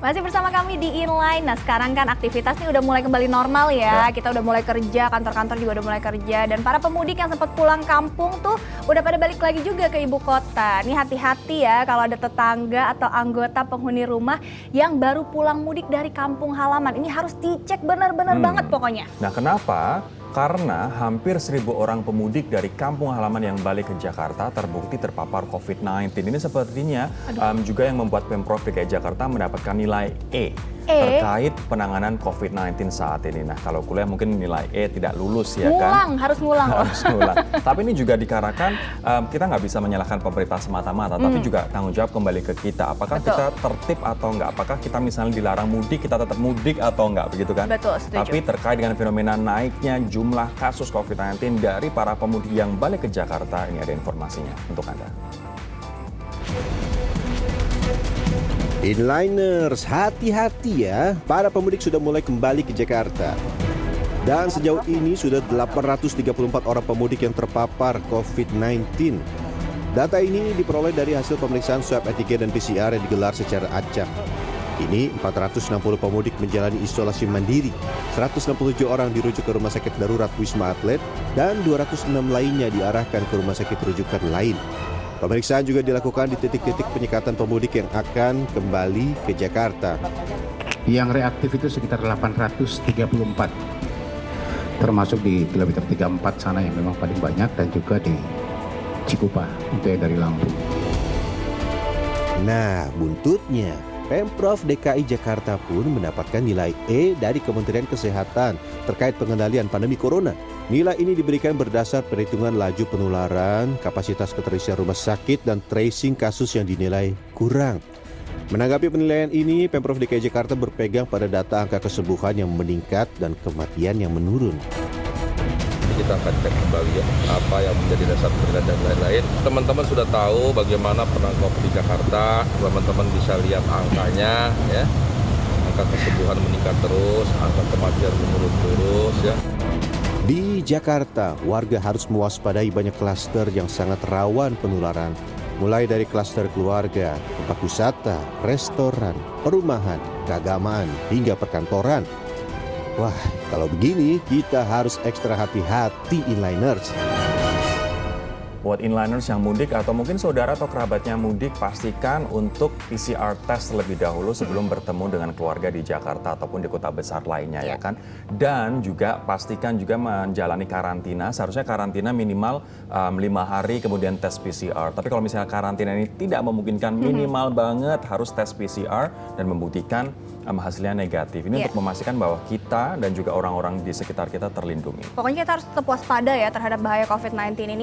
Masih bersama kami di Inline. Nah sekarang kan aktivitas nih udah mulai kembali normal ya. Kita udah mulai kerja, kantor-kantor juga udah mulai kerja. Dan para pemudik yang sempat pulang kampung tuh udah pada balik lagi juga ke ibu kota. Nih hati-hati ya kalau ada tetangga atau anggota penghuni rumah yang baru pulang mudik dari kampung halaman. Ini harus dicek benar-benar banget pokoknya. Nah kenapa? Karena hampir 1.000 orang pemudik dari kampung halaman yang balik ke Jakarta terbukti terpapar COVID-19. Ini sepertinya juga yang membuat Pemprov DKI Jakarta mendapatkan nilai E terkait penanganan COVID-19 saat ini. Nah kalau kuliah mungkin nilai E tidak lulus ya kan? Harus ngulang. Harus ngulang. Tapi ini juga dikarenakan kita nggak bisa menyalahkan pemerintah semata-mata, tapi juga tanggung jawab kembali ke kita. Apakah kita tertib atau enggak? Apakah kita misalnya dilarang mudik, kita tetap mudik atau enggak? Begitu kan? Betul, setuju. Tapi terkait dengan fenomena naiknya jumlah kasus COVID-19 dari para pemudik yang balik ke Jakarta, ini ada informasinya untuk Anda. Inliners, hati-hati ya. Para pemudik sudah mulai kembali ke Jakarta. Dan sejauh ini sudah 834 orang pemudik yang terpapar COVID-19. Data ini diperoleh dari hasil pemeriksaan swab antigen dan PCR yang digelar secara acak. Ini 460 pemudik menjalani isolasi mandiri, 167 orang dirujuk ke rumah sakit darurat Wisma Atlet, dan 206 lainnya diarahkan ke rumah sakit rujukan lain. Pemeriksaan juga dilakukan di titik-titik penyekatan pemudik yang akan kembali ke Jakarta. Yang reaktif itu sekitar 834, termasuk di kilometer 34 sana yang memang paling banyak, dan juga di Cikupa untuk yang dari Lampung. Nah, buntutnya, Pemprov DKI Jakarta pun mendapatkan nilai E dari Kementerian Kesehatan terkait pengendalian pandemi corona. Nilai ini diberikan berdasar perhitungan laju penularan, kapasitas keterisian rumah sakit, dan tracing kasus yang dinilai kurang. Menanggapi penilaian ini, Pemprov DKI Jakarta berpegang pada data angka kesembuhan yang meningkat dan kematian yang menurun. Kita akan cek kembali ya, apa yang menjadi dasar penilaian dan lain-lain. Teman-teman sudah tahu bagaimana penanganan COVID di Jakarta, teman-teman bisa lihat angkanya ya. Angka kesembuhan meningkat terus, angka kematian menurun terus ya. Di Jakarta, warga harus mewaspadai banyak klaster yang sangat rawan penularan. Mulai dari klaster keluarga, tempat wisata, restoran, perumahan, keagamaan, hingga perkantoran. Wah, kalau begini kita harus ekstra hati-hati inliners. Buat inliners yang mudik atau mungkin saudara atau kerabatnya mudik, pastikan untuk PCR test terlebih dahulu sebelum bertemu dengan keluarga di Jakarta ataupun di kota besar lainnya ya kan. Dan juga pastikan juga menjalani karantina, seharusnya karantina minimal 5 hari kemudian tes PCR. Tapi kalau misalnya karantina ini tidak memungkinkan, minimal banget harus tes PCR dan membuktikan hasilnya negatif. Ini untuk memastikan bahwa kita dan juga orang-orang di sekitar kita terlindungi. Pokoknya kita harus tetap waspada ya terhadap bahaya COVID-19 ini.